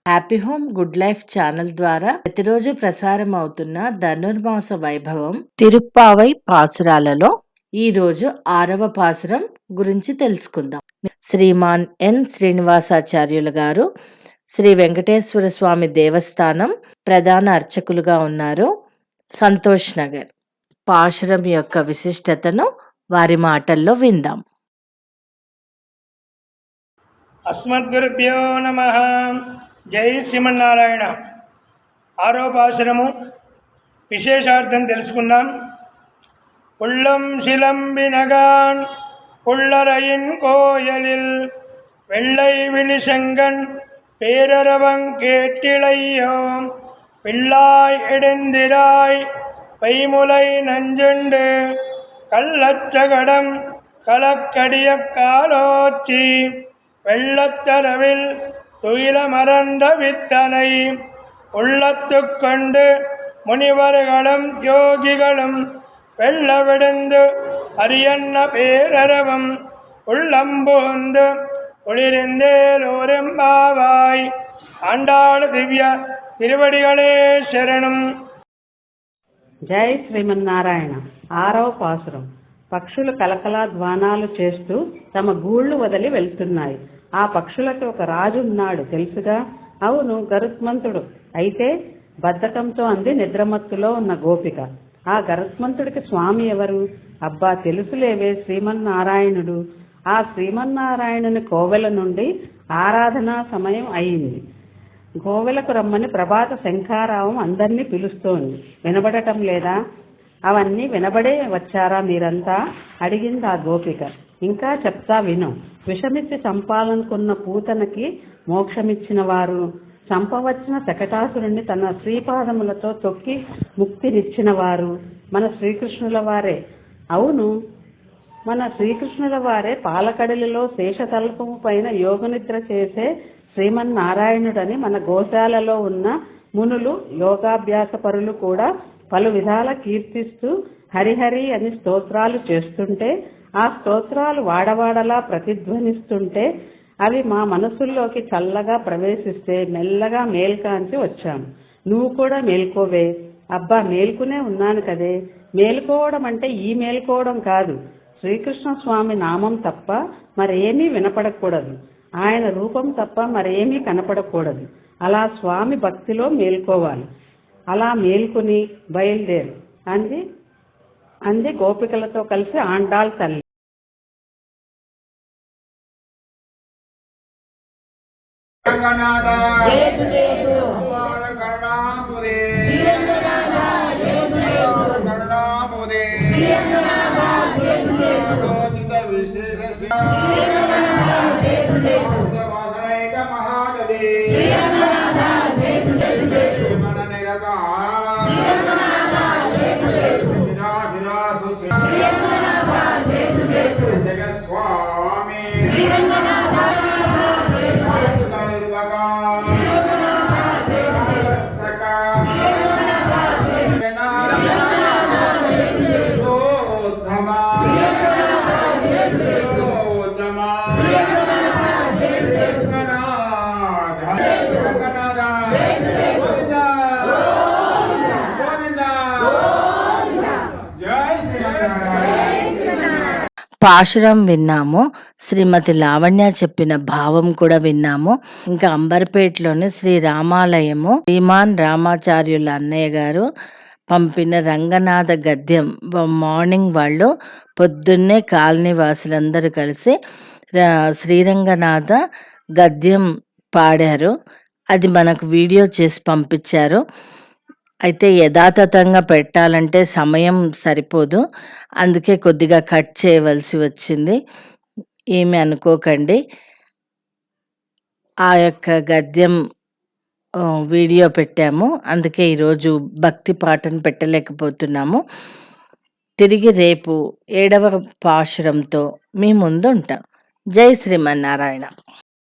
Happy home good life channel ద్వారా ప్రతిరోజు ప్రసారం అవుతున్న ధనుర్మాస వైభవం తిరుప్పావై పాసురాలలో ఈ రోజు 6వ పాసురం గురించి తెలుసుకుందాం. శ్రీమాన్ ఎన్ శ్రీనివాసాచార్యులు గారు శ్రీ వెంకటేశ్వర స్వామి దేవస్థానం ప్రధాన అర్చకులుగా ఉన్నారు, సంతోష్ నగర్. పాశురం యొక్క విశిష్టతను వారి మాటల్లో విందాం. అస్మద్గురుభ్యో నమః. జై శ్రీమన్నారాయణ. 6వ పాశురము విశేషార్థం తెలుసుకుందాం. உள்ளம் சிலம்பினகான் புள்ளரையின் கோயலில் வெள்ளை விழிசங்கன் பேரரவங் கேட்டிளையோ பிள்ளாய் எடுந்திராய் பைமுலை நஞ்சுண்டு கள்ளச்சகடம் கலக்கடிய காலோச்சி வெள்ளத்தரவில் துயில மறந்த வித்தனை உள்ளத்துக் கொண்டு முனிவர்களும் யோகிகளும் வெள்ள விடுந்து அரியன்ன பேரரவம் உள்ளம்பூந்து குளிர்ந்தேலோரெம்பாவாய். ஆண்டாள் திவ்ய திருவடிகளே శరణం. జై శ్రీమన్నారాయణ. 6వ పాసురం. పక్షులు కలకలా ధ్వానాలు చేస్తూ తమ గూళ్ళు వదిలి వెళ్తున్నాయి. ఆ పక్షులకి ఒక రాజు ఉన్నాడు తెలుసుగా. అవును, గరుత్మంతుడు. అయితే బద్ధకంతో అంది నిద్రమత్తులో ఉన్న గోపిక. ఆ గరుత్మంతుడికి స్వామి ఎవరు? అబ్బా తెలుసులేవే, శ్రీమన్నారాయణుడు. ఆ శ్రీమన్నారాయణుని కోవెల నుండి ఆరాధనా సమయం అయింది. కోవెలకు రమ్మని ప్రభాత శంఖారావం అందరినీ పిలుస్తోంది. వినబడటం లేదా? అవన్నీ వినబడే వచ్చారా మీరంతా? అడిగింది ఆ గోపిక. ఇంకా చెప్తా విను. విషమిచ్చి చంపాలనుకున్న పూతనకి మోక్షమిచ్చిన వారు, చంపవచ్చిన శకటాసురుణ్ణి తన శ్రీపాదములతో తొక్కి ముక్తినిచ్చిన వారు మన శ్రీకృష్ణుల వారే. అవును, మన శ్రీకృష్ణుల వారే పాలకడలిలో శేషతల్పము పైన యోగనిద్ర చేసే శ్రీమన్నారాయణుడని మన గోశాలలో ఉన్న మునులు, యోగాభ్యాస పరులు కూడా పలు విధాల కీర్తిస్తూ హరిహరి అని స్తోత్రాలు చేస్తుంటే, ఆ స్తోత్రాలు వాడవాడలా ప్రతిధ్వనిస్తుంటే అవి మా మనసుల్లోకి చల్లగా ప్రవేశిస్తే మెల్లగా మేల్కాంచి వచ్చాము. నువ్వు కూడా మేల్కోవే. అబ్బా మేల్కునే ఉన్నాను కదే. మేల్కోవడం అంటే ఈ మేల్కోవడం కాదు. శ్రీకృష్ణ స్వామి నామం తప్ప మరేమీ వినపడకూడదు. ఆయన రూపం తప్ప మరేమీ కనపడకూడదు. అలా స్వామి భక్తిలో మేల్కోవాలి. అలా మేల్కుని బయలుదేరు అంది గోపికలతో కలిసి ఆండాళ్ తల్లి. పాశురం విన్నాము. శ్రీమతి లావణ్య చెప్పిన భావం కూడా విన్నాము. ఇంకా అంబర్పేటలోని శ్రీ రామాలయము శ్రీమాన్ రామాచార్యుల అన్నయ్య గారు పంపిన రంగనాథ గద్యం మార్నింగ్ వాళ్ళు పొద్దున్నే కాలనీ వాసులందరూ కలిసి శ్రీరంగనాథ గద్యం పాడారు. అది మనకు వీడియో చేసి పంపించారు. అయితే యథాతథంగా పెట్టాలంటే సమయం సరిపోదు, అందుకే కొద్దిగా కట్ చేయవలసి వచ్చింది. ఏమి అనుకోకండి. ఆ యొక్క గద్యం వీడియో పెట్టాము, అందుకే ఈరోజు భక్తి పాటను పెట్టలేకపోతున్నాము. తిరిగి రేపు 7వ పాశురంతో మీ ముందు ఉంటాం. జై శ్రీమన్నారాయణ.